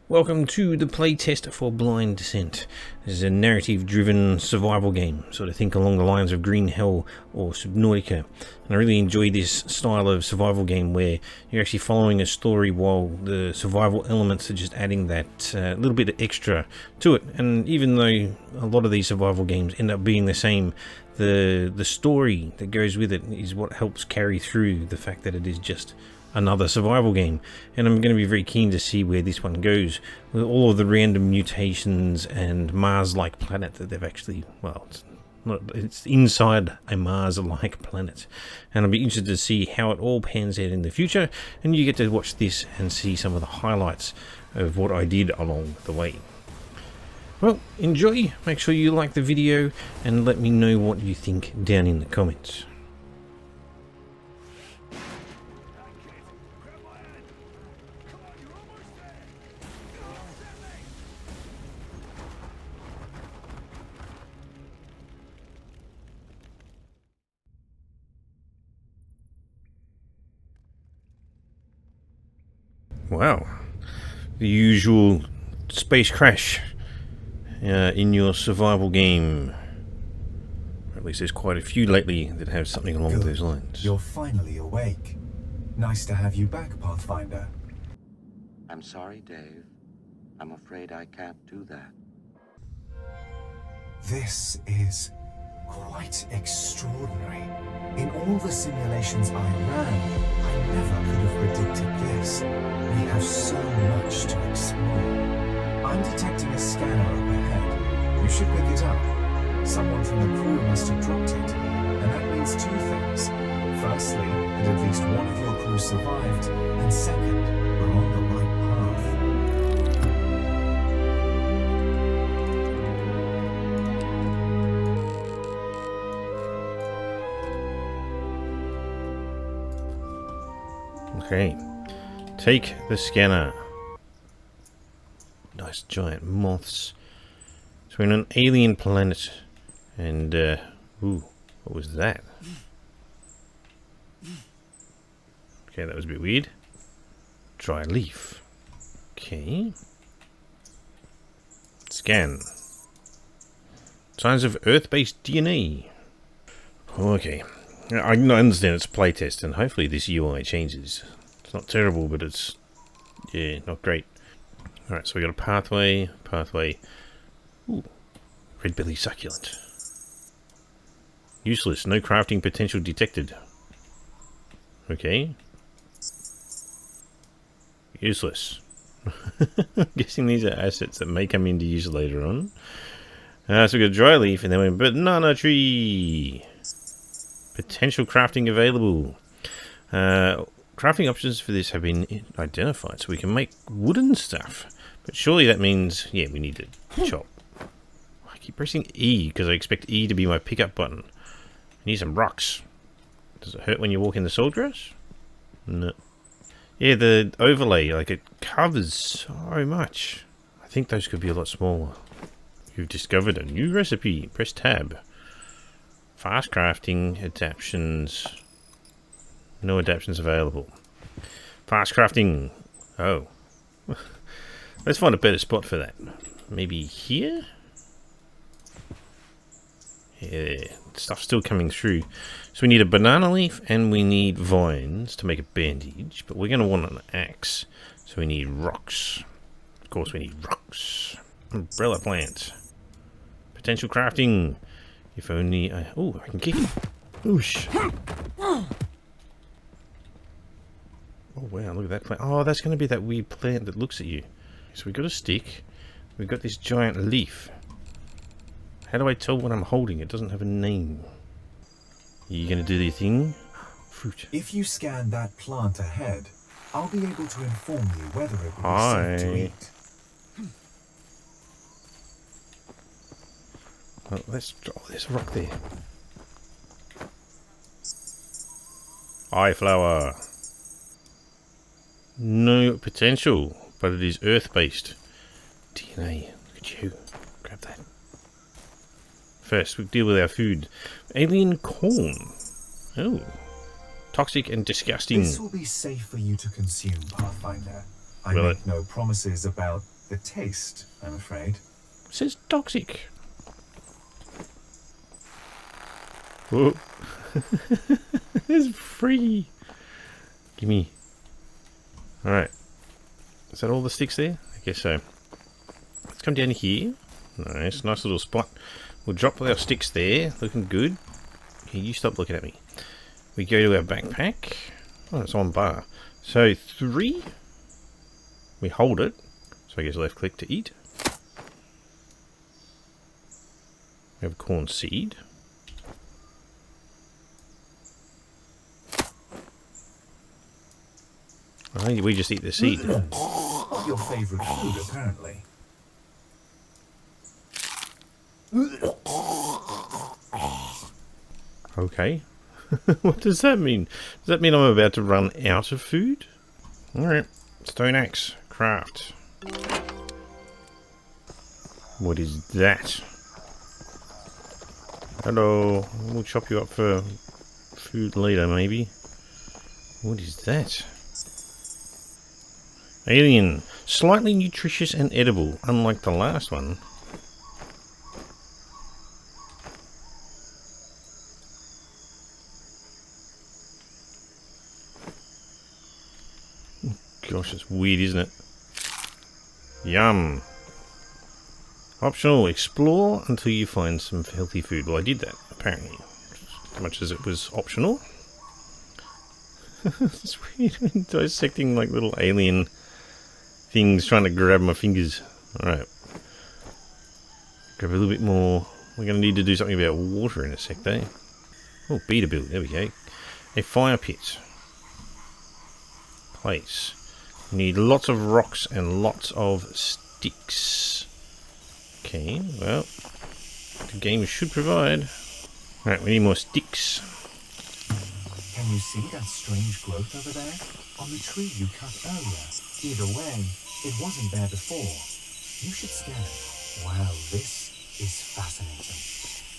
Welcome to the playtest for Blind Descent. This is a narrative-driven survival game, sort of think along the lines of Green Hell or Subnautica. And I really enjoy this style of survival game where you're actually following a story while the survival elements are just adding that little bit of extra to it. And even though a lot of these survival games end up being the same, the story that goes with it is what helps carry through the fact that it is just another survival game. And I'm going to be very keen to see where this one goes with all of the random mutations and Mars-like planet that they've actually, well, it's inside a Mars-like planet, and I'll be interested to see how it all pans out in the future, and you get to watch this and see some of the highlights of what I did along the way. Well, enjoy, make sure you like the video and let me know what you think down in the comments. Wow, the usual space crash in your survival game. Or at least there's quite a few lately that have something along those lines. You're finally awake. Nice to have you back, Pathfinder. I'm sorry, Dave. I'm afraid I can't do that. This is quite extraordinary. In all the simulations I ran, I never could have predicted this. We have so much to explore. I'm detecting a scanner up ahead. You should pick it up. Someone from the crew must have dropped it, and that means two things. Firstly, that at least one of your crew survived, and second, we're on the right path. Okay, take the scanner. Nice giant moths. So we're on an alien planet, and ooh, what was that? Okay, that was a bit weird. Dry leaf. Okay. Scan. Signs of Earth-based DNA. Okay. I understand it's a playtest, and hopefully this UI changes. It's not terrible, but it's, yeah, not great. Alright, so we got a pathway. Ooh, red belly succulent. Useless, no crafting potential detected. Okay. Useless. I'm guessing these are assets that may come into use later on. So we got a dry leaf, and then we have a banana tree. Potential crafting available. Crafting options for this have been identified, so we can make wooden stuff. But surely that means, yeah, we need to chop. I keep pressing E because I expect E to be my pickup button. I need some rocks. Does it hurt when you walk in the sawgrass? No. Yeah, the overlay, like, it covers so much. I think those could be a lot smaller. You've discovered a new recipe. Press tab. Fast crafting, adaptions. No adaptions available. Fast crafting. Oh. Let's find a better spot for that. Maybe here? Yeah, stuff's still coming through. So we need a banana leaf and we need vines to make a bandage. But we're going to want an axe. So we need rocks. Of course we need rocks. Umbrella plant. Potential crafting. If only I... Oh, I can kick him. Oosh. Oh, wow, look at that plant. Oh, that's going to be that weird plant that looks at you. So we've got a stick. We've got this giant leaf. How do I tell what I'm holding? It doesn't have a name. Are you going to do the thing? Fruit. If you scan that plant ahead, I'll be able to inform you whether it will be safe to eat. Well, oh, there's a rock there. Eye flower. No potential, but it is earth-based. DNA. Look at you. Grab that. First, we deal with our food. Alien corn. Oh. Toxic and disgusting. This will be safe for you to consume, Pathfinder. I make no promises about the taste, I'm afraid. It says toxic. Whoa. It's free. Gimme. Alright. Is that all the sticks there? I guess so. Let's come down here. Nice little spot. We'll drop our sticks there. Looking good. Here, you stop looking at me. We go to our backpack. Oh, it's on bar. So 3. We hold it. So I guess left click to eat. We have a corn seed. Oh, we just eat the seed. Your favourite food, apparently. Okay. What does that mean? Does that mean I'm about to run out of food? Alright. Stone axe. Craft. What is that? Hello. We'll chop you up for food later, maybe. What is that? Alien. Slightly nutritious and edible, unlike the last one. Gosh, it's weird, isn't it? Yum. Optional. Explore until you find some healthy food. Well, I did that, apparently. As much as it was optional. It's weird. Dissecting like little alien things trying to grab my fingers. Alright. Grab a little bit more. We're going to need to do something about water in a sec, though. Oh, beta build. There we go. A fire pit. Place. We need lots of rocks and lots of sticks. Okay, well, the game should provide. Alright, we need more sticks. Can you see that strange growth over there? On the tree you cut earlier. Either way, it wasn't there before. You should scan it. Wow, this is fascinating.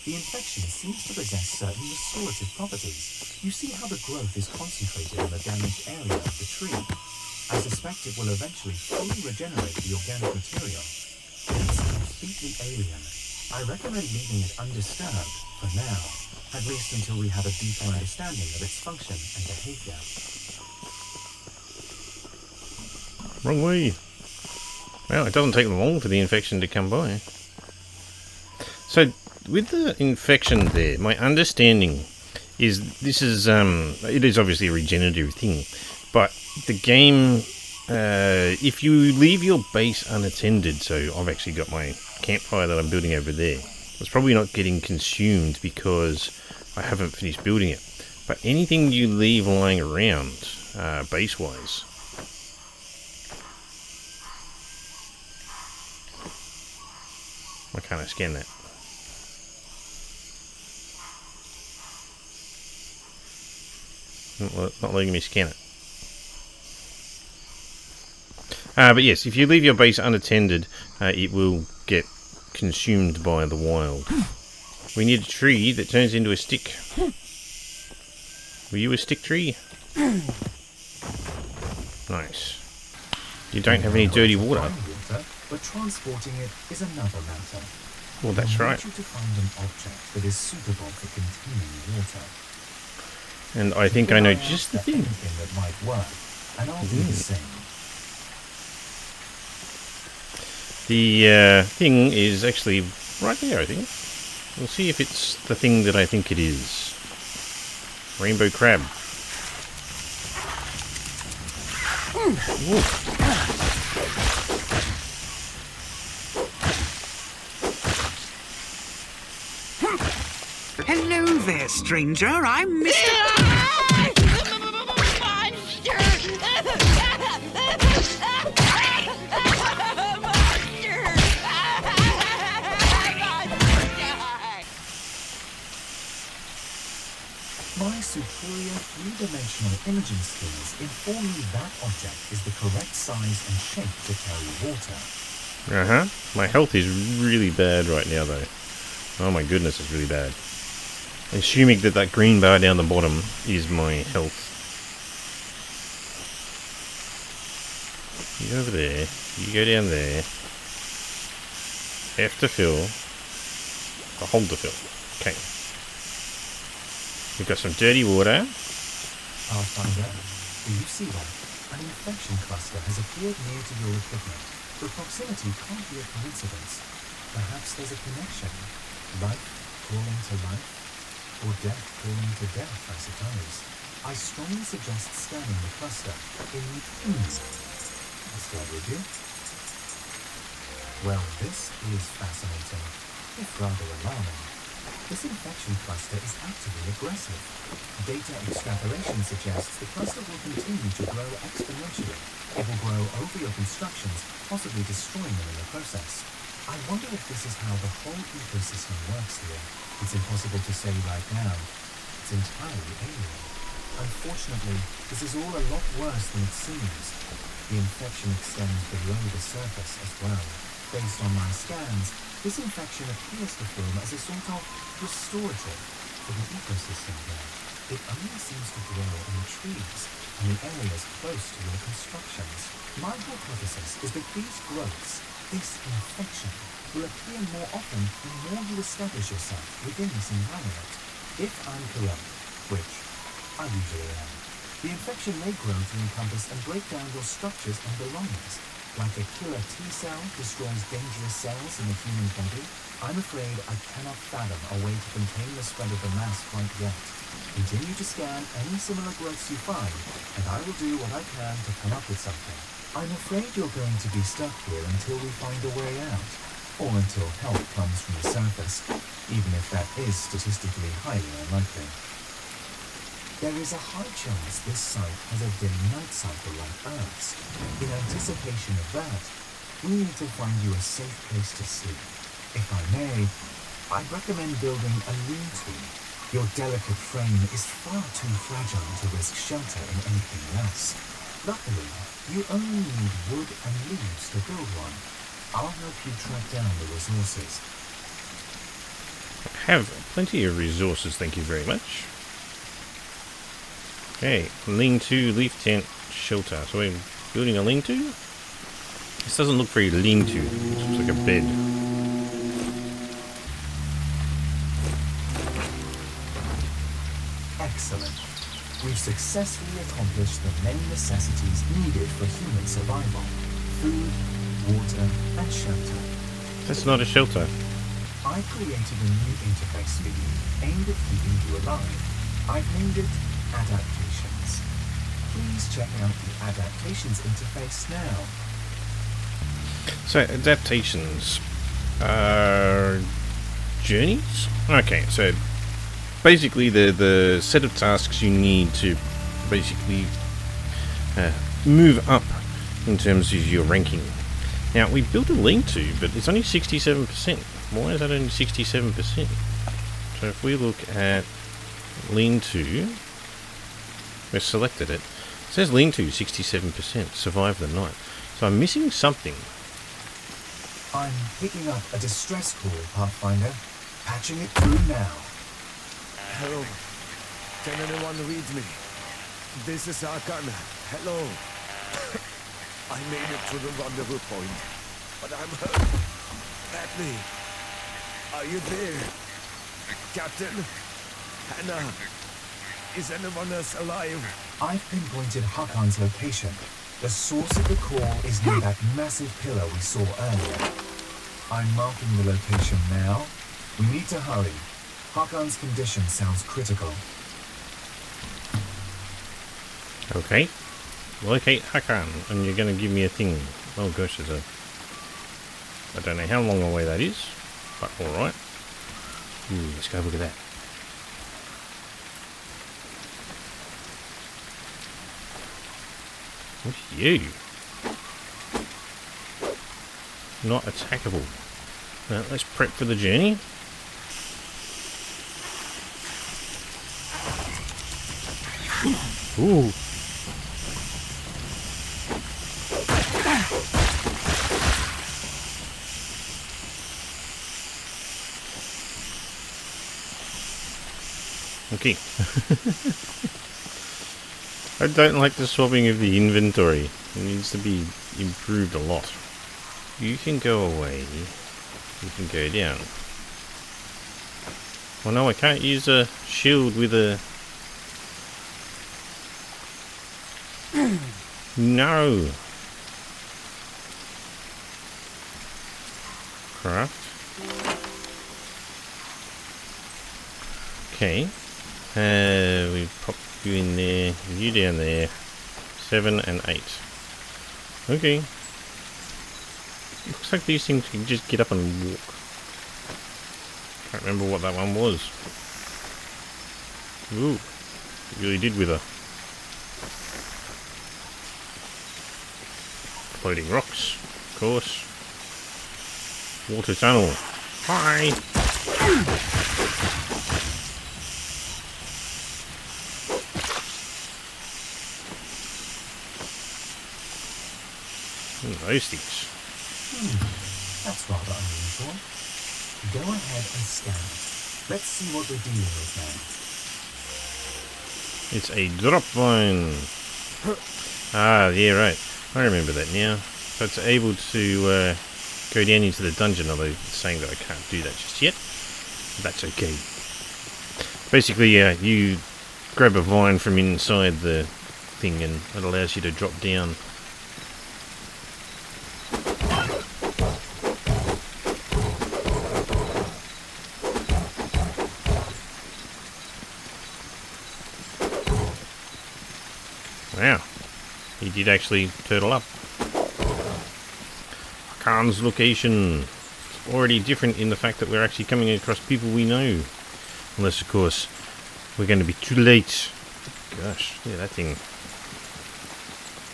The infection seems to possess certain restorative properties. You see how the growth is concentrated in the damaged area of the tree. I suspect it will eventually fully regenerate the organic material. It's completely alien. I recommend leaving it undisturbed for now, at least until we have a deeper understanding of its function and behavior. Wrong way. Well, it doesn't take long for the infection to come by. So, with the infection there, my understanding is this is, it is obviously a regenerative thing, but the game, if you leave your base unattended, so I've actually got my campfire that I'm building over there, it's probably not getting consumed because I haven't finished building it. But anything you leave lying around, base-wise, why can't I scan that? Not letting me scan it. But yes, if you leave your base unattended, it will get consumed by the wild. We need a tree that turns into a stick. Were you a stick tree? Nice. You don't have any dirty water. But transporting it is another matter. Well, that's right. I want you to find an object that is suitable for containing water. And I think I know just the thing. Anything that might work, and I'll do the same. The thing is actually right there, I think. We'll see if it's the thing that I think it is. Rainbow crab. Ooh. Hello there, stranger. I'm Mr. My superior three-dimensional imaging skills inform me that object is the correct size and shape to carry water. My health is really bad right now, though. Oh my goodness, it's really bad. Assuming that that green bar down the bottom is my health. You go over there. You go down there. F to fill. Hold to fill. Okay. We've got some dirty water. Pathfinder, do you see that? An infection cluster has appeared near to your equipment. The proximity can't be a coincidence. Perhaps there's a connection. Life calling to life, or death calling to death, I suppose. I strongly suggest scanning the cluster in Let's go with you. Well, this is fascinating, if rather alarming. This infection cluster is actively aggressive. Data extrapolation suggests the cluster will continue to grow exponentially. It will grow over your constructions, possibly destroying them in the process. I wonder if this is how the whole ecosystem works here. It's impossible to say right now. It's entirely alien. Unfortunately, this is all a lot worse than it seems. The infection extends below the surface as well. Based on my scans, this infection appears to form as a sort of restorative for the ecosystem here. It only seems to grow in the trees and the areas close to your constructions. My hypothesis is that these growths, this infection, will appear more often the more you establish yourself within this environment. If I'm correct, which I usually am, the infection may grow to encompass and break down your structures and belongings. Like a killer T-cell destroys dangerous cells in a human body, I'm afraid I cannot fathom a way to contain the spread of the mass quite yet. Continue to scan any similar growths you find, and I will do what I can to come up with something. I'm afraid you're going to be stuck here until we find a way out, or until help comes from the surface, even if that is statistically highly unlikely. There is a high chance this site has a dim night cycle like Earth's. In anticipation of that, we need to find you a safe place to sleep. If I may, I'd recommend building a lean-to. Your delicate frame is far too fragile to risk shelter in anything less. Luckily, you only need wood and leaves to build one. I'll help you track down the resources. I have plenty of resources, thank you very much. Okay, lean-to, leaf tent, shelter. So we're building a lean-to? This doesn't look very lean-to. It looks like a bed. Excellent. We've successfully accomplished the main necessities needed for human survival. Food, water, and shelter. That's not a shelter. I created a new interface for you, aimed at keeping you alive. I've named it Adaptations. Please check out the Adaptations interface now. So, adaptations are journeys? Okay, so basically the set of tasks you need to basically move up in terms of your ranking. Now, we built a lean-to, but it's only 67%. Why is that only 67%? So if we look at lean-to, we've selected it. It says lean-to 67%, survive the night. So I'm missing something. I'm picking up a distress call, Pathfinder. Patching it through now. Hello. Can anyone read me? This is Hakan. Hello. I made it to the rendezvous point, but I'm hurt badly. Are you there? Captain? Hannah? Is anyone else alive? I've pinpointed Hakan's location. The source of the call is near that massive pillar we saw earlier. I'm marking the location now. We need to hurry. Hakan's condition sounds critical. Okay. Locate Hakan, and you're going to give me a thing. Oh gosh, there's a... I don't know how long away that is, but alright. Ooh, let's go look at that. What's you? Not attackable. Now, let's prep for the journey. Ooh. Okay. I don't like the swapping of the inventory. It needs to be improved a lot. You can go away. You can go down. Oh no, I can't use a shield with a... No! Craft. Okay. We pop you in there, you down there. 7 and 8. Okay. Looks like these things can just get up and walk. Can't remember what that one was. Ooh. It really did with her. Floating rocks, of course. Water tunnel. Hi! Those things. That's rather unusual. Go ahead and scan it. Let's see what the deal is now. It's a drop vine. Ah, yeah, right. I remember that now. So it's able to go down into the dungeon, although it's saying that I can't do that just yet. That's okay. Basically, you grab a vine from inside the thing and it allows you to drop down. Wow, he did actually turtle up. Khan's location. It's already different in the fact that we're actually coming across people we know. Unless, of course, we're going to be too late. Gosh, yeah, that thing.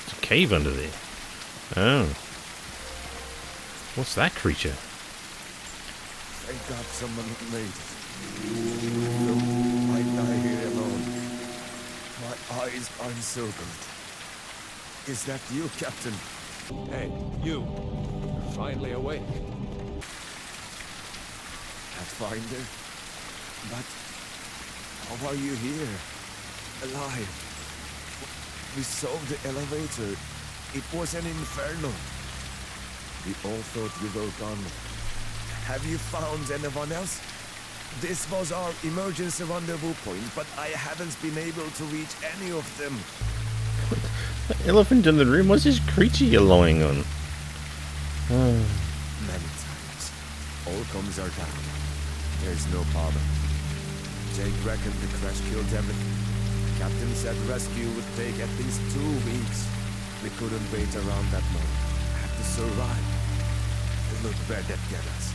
It's a cave under there. Oh. What's that creature? Thank God someone made it. I die here alone. My eyes are encircled. Is that you, Captain? Hey, you. Finally awake. Pathfinder? But how are you here? Alive? We saw the elevator. It was an inferno. We all thought you were gone. Have you found anyone else? This was our emergency rendezvous point, but I haven't been able to reach any of them. The elephant in the room? What's this creature you're lying on? Many times. All comms are down. There's no problem. Jake reckoned the crash killed everything. Captain said rescue would take at least 2 weeks. We couldn't wait around that long. Had to survive. Look where that get us.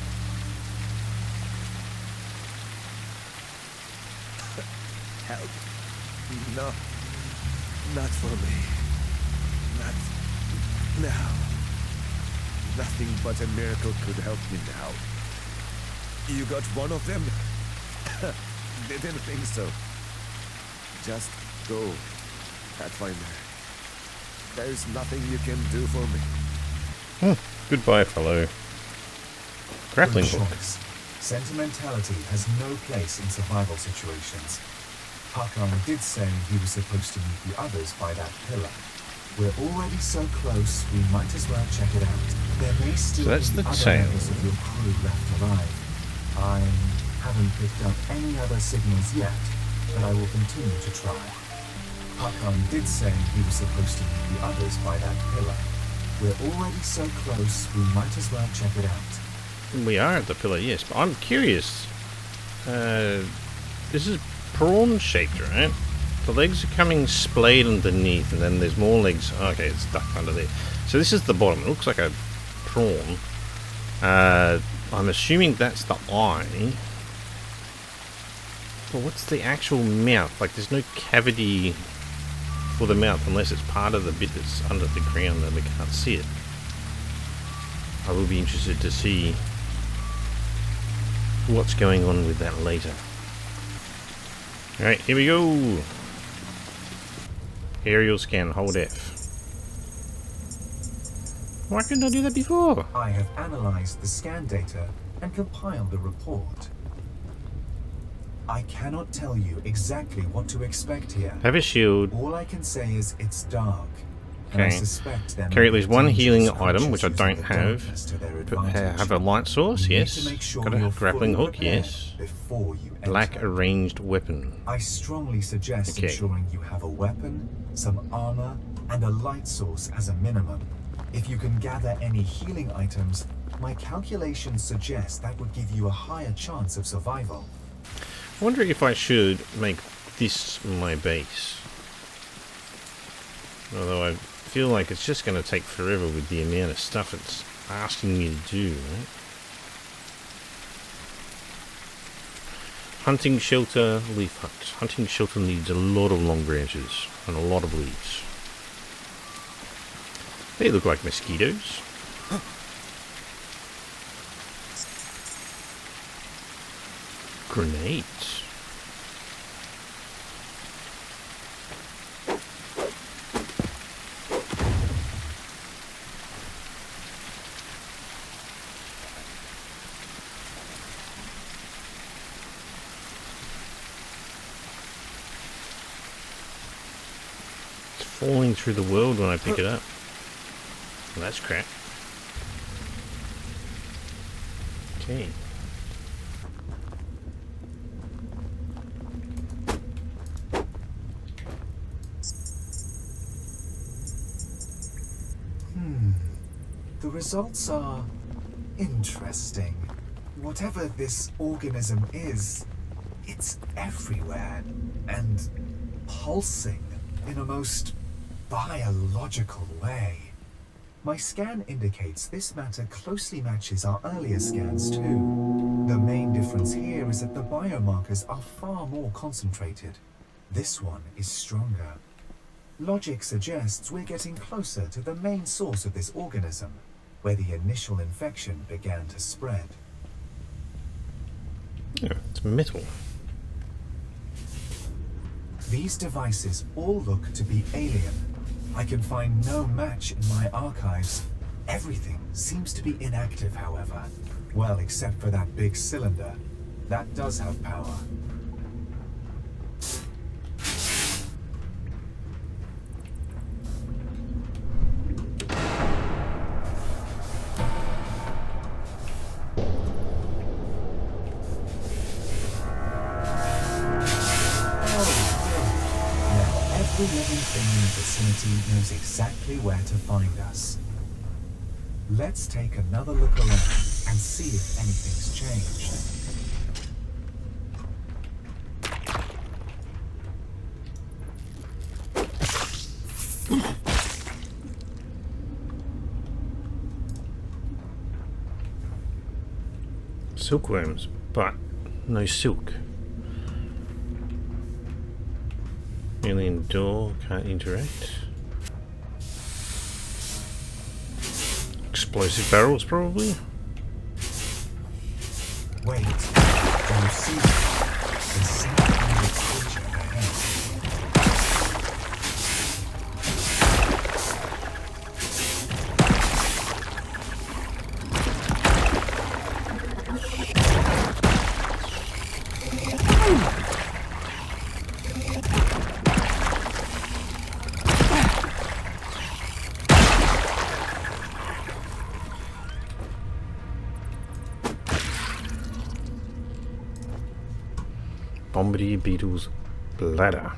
Help. No. Not for me. Not now. Nothing but a miracle could help me now. You got one of them? Didn't think so. Just go, Pathfinder. There's nothing you can do for me. Goodbye, fellow. Grappling Good hook. choice. Sentimentality has no place in survival situations. Hakan did say he was supposed to meet the others by that pillar. We're already so close, we might as well check it out. There may still that's be the other tail. members of your crew left alive. I haven't picked up any other signals yet, but I will continue to try. Hakan did say he was supposed to meet the others by that pillar. We're already so close, we might as well check it out. We are at the pillar, yes, but I'm curious. This is prawn-shaped, right? The legs are coming splayed underneath, and then there's more legs. Okay, it's stuck under there. So this is the bottom. It looks like a prawn. I'm assuming that's the eye. But what's the actual mouth? Like, there's no cavity for the mouth unless it's part of the bit that's under the ground and we can't see it. I will be interested to see what's going on with that later. Alright, here we go. Aerial scan, hold F. Why couldn't I do that before? I have analyzed the scan data and compiled a report. I cannot tell you exactly what to expect here. Have a shield. All I can say is it's dark, and I Okay. suspect there Carry may at least be one dangerous healing item, creatures which I using don't the have. darkness to their But advantage. have a light source, You need yes. to make sure Got a you're grappling fully hook, prepared yes. before you enter. Lack a ranged weapon. I strongly suggest Okay. ensuring you have a weapon, some armor, and a light source as a minimum. If you can gather any healing items, my calculations suggest that would give you a higher chance of survival. I wonder if I should make this my base. Although I feel like it's just going to take forever with the amount of stuff it's asking me to do, right? Hunting shelter, leaf hut. Hunting shelter needs a lot of long branches and a lot of leaves. They look like mosquitoes. Grenades. It's falling through the world when I pick it up. Well, that's crap. Okay. The results are interesting. Whatever this organism is, it's everywhere and pulsing in a most biological way. My scan indicates this matter closely matches our earlier scans too. The main difference here is that the biomarkers are far more concentrated. This one is stronger. Logic suggests we're getting closer to the main source of this organism, where the initial infection began to spread. Yeah, it's metal. These devices all look to be alien. I can find no match in my archives. Everything seems to be inactive, however. Well, except for that big cylinder. That does have power. Every living thing in the vicinity knows exactly where to find us. Let's take another look around and see if anything's changed. Silkworms, but no silk. Alien door, can't interact. Explosive barrels, probably. Wait, do you see that? There's something in the creature ahead. Bombardier beetle's bladder.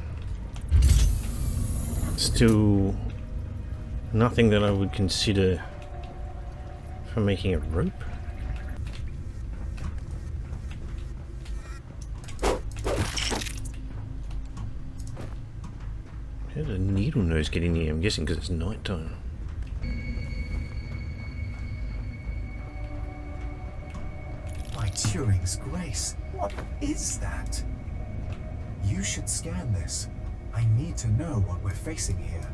Still nothing that I would consider for making a rope. How did a needle nose get in here? I'm guessing because it's night time. By Turing's grace, what is that? You should scan this. I need to know what we're facing here.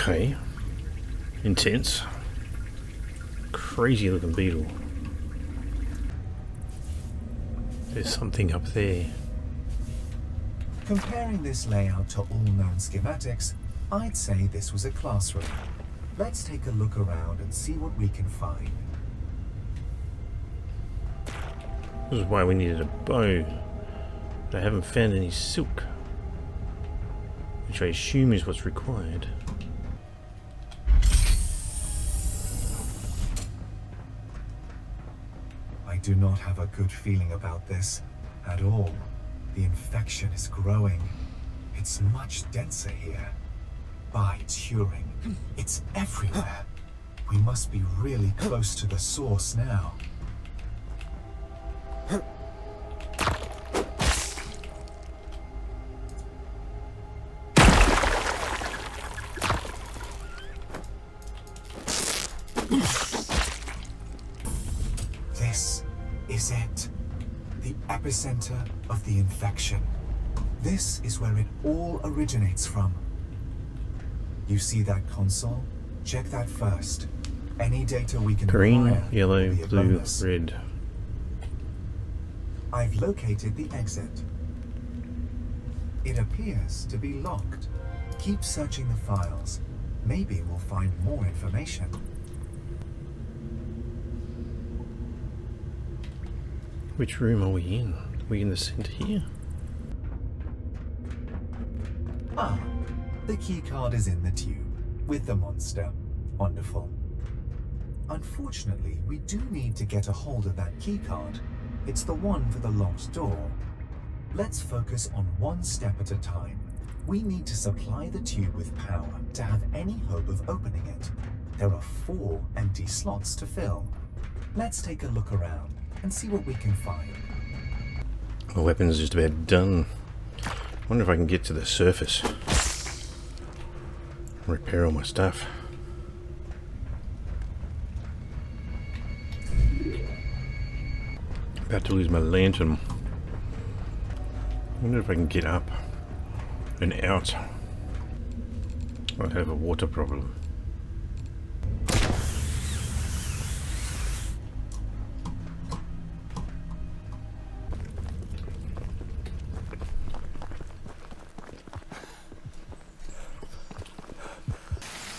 Okay. Intense. Crazy looking beetle. There's something up there. Comparing this layout to all known schematics, I'd say this was a classroom. Let's take a look around and see what we can find. This is why we needed a bow. But I haven't found any silk, which I assume is what's required. I do not have a good feeling about this at all. The infection is growing. It's much denser here. By Turing, it's everywhere. We must be really close to the source now. This is it. The epicenter of the infection. This is where it all originates from. You see that console? Check that first. Any data we can Green, acquire yellow, will be a blue, bonus. red. I've located the exit. It appears to be locked. Keep searching the files. Maybe we'll find more information. Which room are we in? Are we in the center here? Ah, the keycard is in the tube, with the monster. Wonderful. Unfortunately, we do need to get a hold of that keycard. It's the one for the locked door. Let's focus on one step at a time. We need to supply the tube with power to have any hope of opening it. There are 4 empty slots to fill. Let's take a look around and see what we can find. My weapon's just about done. I wonder if I can get to the surface. Repair all my stuff. About to lose my lantern. I wonder if I can get up and out. I'd have a water problem.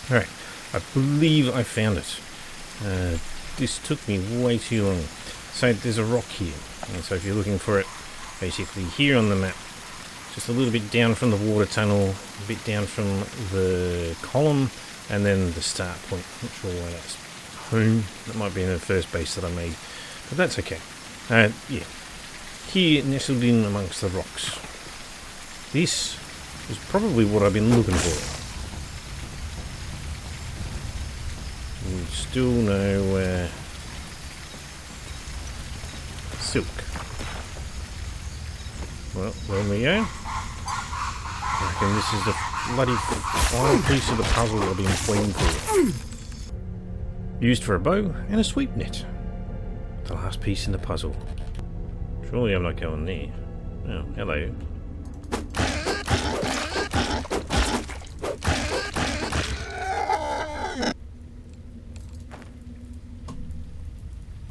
Alright, I believe I found it. This took me way too long. So there's a rock here, and so if you're looking for it, basically here on the map, just a little bit down from the water tunnel, a bit down from the column, and then the start point. Not sure why that's home. That might be in the first base that I made, but that's okay. Yeah, here nestled in amongst the rocks. This is probably what I've been looking for. And still no silk. Well, there we go. I reckon this is the bloody final piece of the puzzle I've been waiting for. Used for a bow and a sweep net. The last piece in the puzzle. Surely I'm not going there. Oh, hello.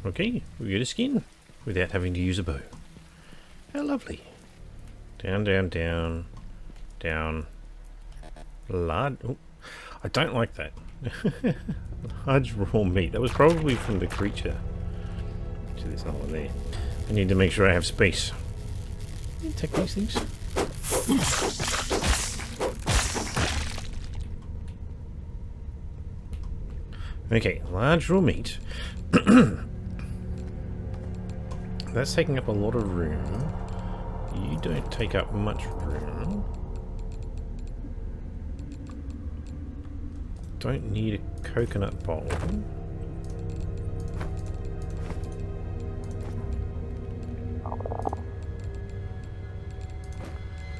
Okay, we get a skin without having to use a bow. How lovely. Down, down, down, down. Large. Oh, I don't like that. Large raw meat. That was probably from the creature. Actually, there's not one there. I need to make sure I have space. Can you take these things? Okay, large raw meat. That's taking up a lot of room. You don't take up much room. Don't need a coconut bowl.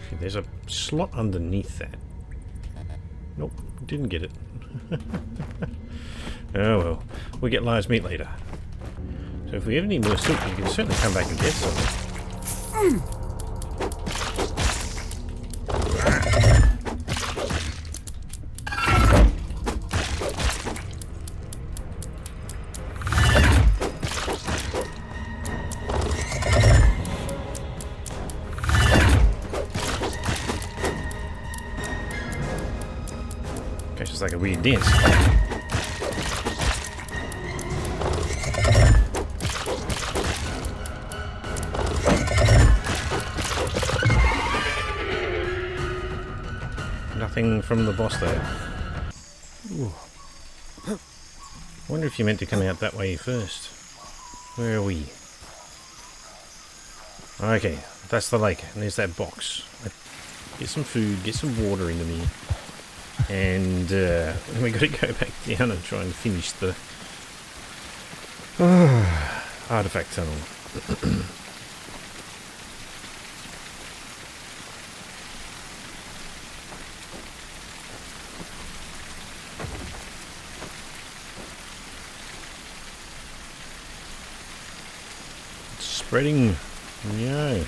Okay, there's a slot underneath that. Nope, didn't get it. Oh well, we'll get large meat later. So if we ever need more silk, you can certainly come back and get some. Just like a weird dance. Nothing from the boss there. Ooh. I wonder if you're meant to come out that way first. Where are we? Okay, that's the lake, and there's that box. Get some food, get some water into me, and we got to go back down and try and finish the artifact tunnel. It's spreading. Yeah.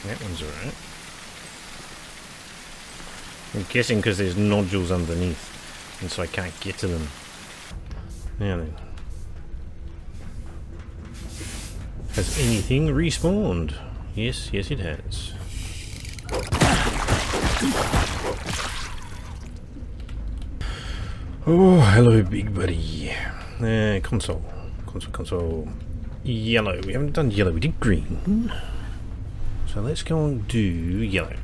That one's alright. I'm guessing because there's nodules underneath, and so I can't get to them. Now then. Has anything respawned? Yes, yes it has. Oh, hello big buddy. Console. Console. Yellow. We haven't done yellow, we did green. So let's go and do yellow.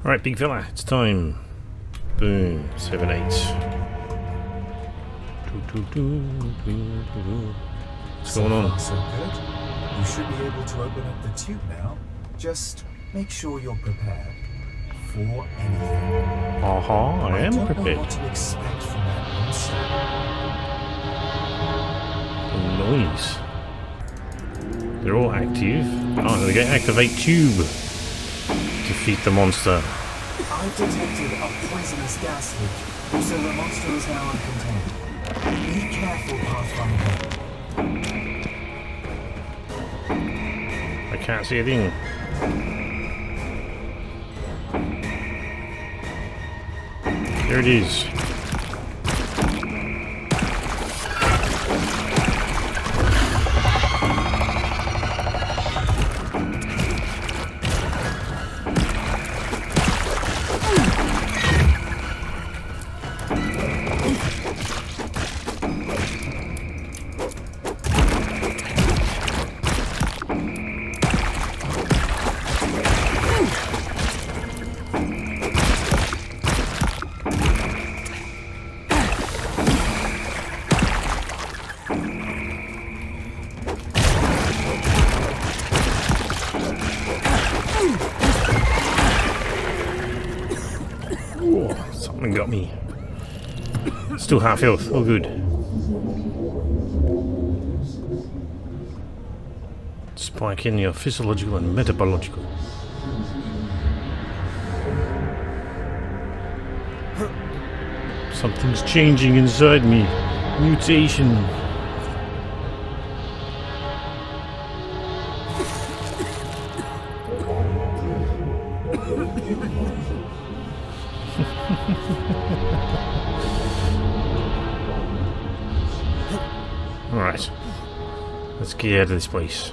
Alright, big fella, it's time. Boom. 7, 8. What's going on? So good. You should be able to open up the tube now. Just make sure you're prepared for anything. I am don't prepared. know what to expect from that monster. Noise. They're all active. Oh, there we go. Activate tube. Defeat the monster. I've detected a poisonous gas leak, so the monster is now uncontained. Be careful, Pathfinder. I can't see a thing. There it is. Something got me. Still half health. All good. Spike in your physiological and metabological. Something's changing inside me. Mutation. Alright. Let's get out of this place.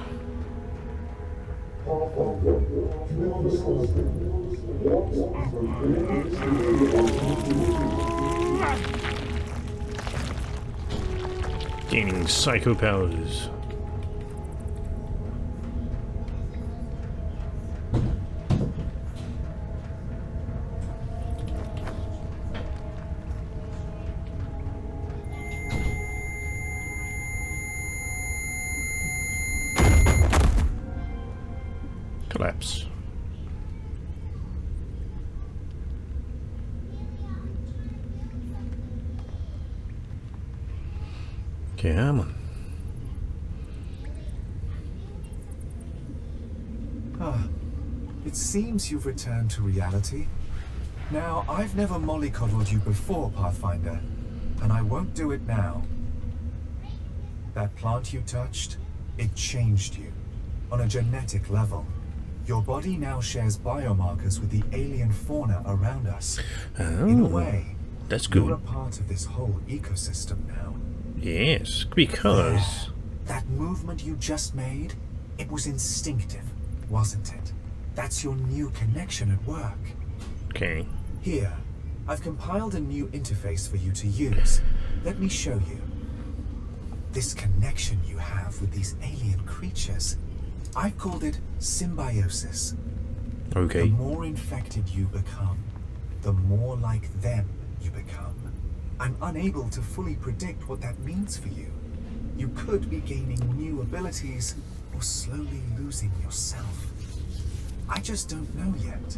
Gaining psycho powers. Collapse. Come on. It seems you've returned to reality. Now, I've never mollycoddled you before, Pathfinder, and I won't do it now. That plant you touched, it changed you, on a genetic level. Your body now shares biomarkers with the alien fauna around us. In a way, That's You're a good. part of this whole ecosystem now. Yes, because... That movement you just made, it was instinctive, wasn't it? That's your new connection at work. Okay. Here, I've compiled a new interface for you to use. Let me show you. This connection you have with these alien creatures, I've called it symbiosis. Okay. The more infected you become, the more like them you become. I'm unable to fully predict what that means for you. You could be gaining new abilities or slowly losing yourself. I just don't know yet.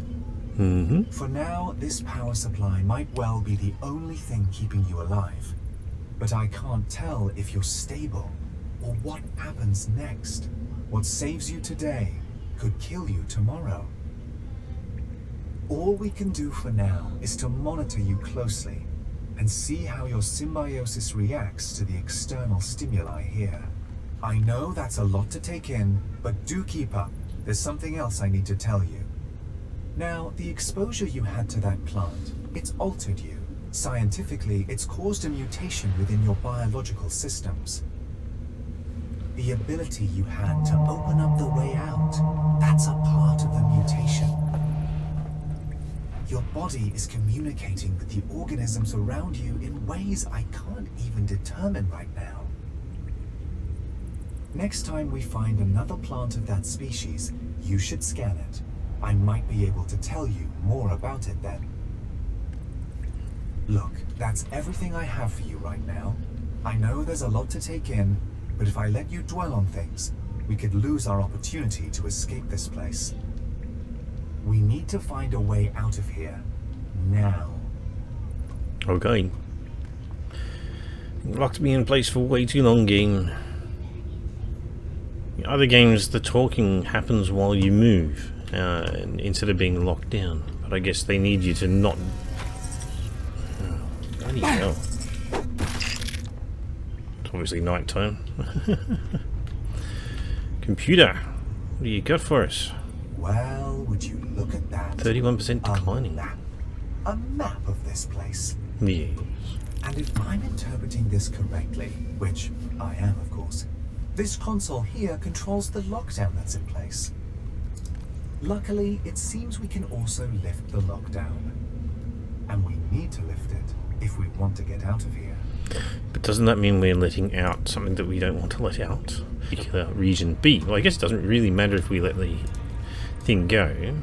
Mm-hmm. For now, this power supply might well be the only thing keeping you alive. But I can't tell if you're stable or what happens next. What saves you today could kill you tomorrow. All we can do for now is to monitor you closely and see how your symbiosis reacts to the external stimuli here. I know that's a lot to take in, but do keep up. There's something else I need to tell you. Now, the exposure you had to that plant, it's altered you. Scientifically, it's caused a mutation within your biological systems. The ability you had to open up the way out, that's a part of the mutation. Your body is communicating with the organisms around you in ways I can't even determine right now. Next time we find another plant of that species, you should scan it. I might be able to tell you more about it then. Look, that's everything I have for you right now. I know there's a lot to take in, but if I let you dwell on things, we could lose our opportunity to escape this place. We need to find a way out of here, now. Okay. Locked me in place for way too long, game. In other games, the talking happens while you move, instead of being locked down. But I guess they need you to not... Bloody hell. It's obviously night time. Computer, what do you got for us? Well, would you look at that? 31% declining. A map of this place. Yes. And if I'm interpreting this correctly, which I am, of course, this console here controls the lockdown that's in place. Luckily, it seems we can also lift the lockdown. And we need to lift it if we want to get out of here. But doesn't that mean we're letting out something that we don't want to let out? Particular region B. Well, I guess it doesn't really matter if we let the thing go,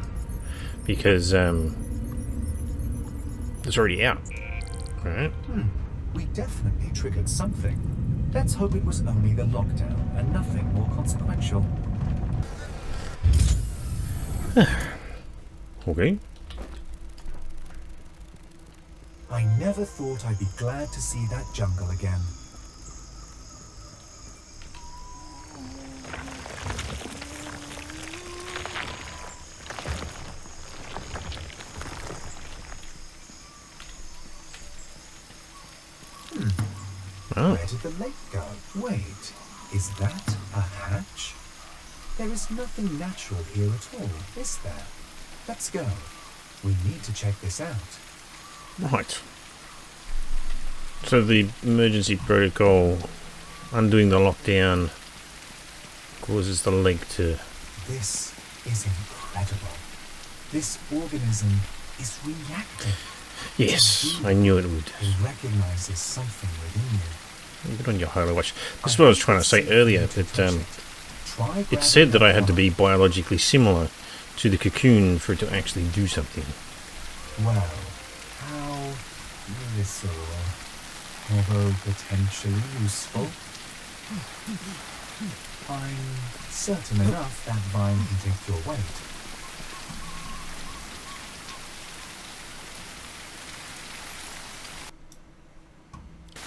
because it's already out, right? We definitely triggered something. Let's hope it was only the lockdown and nothing more consequential. Okay. I never thought I'd be glad to see that jungle again. Oh. Where did the lake go? Wait, is that a hatch? There is nothing natural here at all, is there? Let's go. We need to check this out. Right. So the emergency protocol, undoing the lockdown, causes the lake to... This is incredible. This organism is reacting. Yes, I knew it would. It recognizes something within you. Get on your Halo Watch. This is what I was trying to say earlier, that it said that I had to be biologically similar to the cocoon for it to actually do something. Well, how little, although potentially useful. I'm certain enough that vine can take your weight.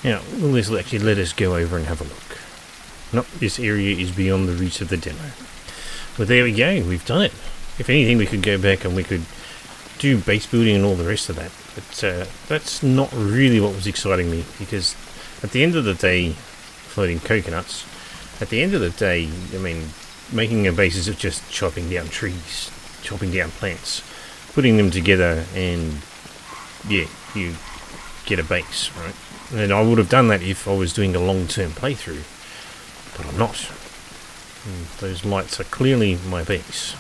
Now, will this actually let us go over and have a look? Nope, this area is beyond the reach of the demo. Well, there we go, we've done it. If anything, we could go back and we could do base building and all the rest of that. But that's not really what was exciting me, because at the end of the day, floating coconuts, at the end of the day, I mean, making a base is just chopping down trees, chopping down plants, putting them together, and yeah, you get a base, right? And I would have done that if I was doing a long-term playthrough, but I'm not. And those lights are clearly my base.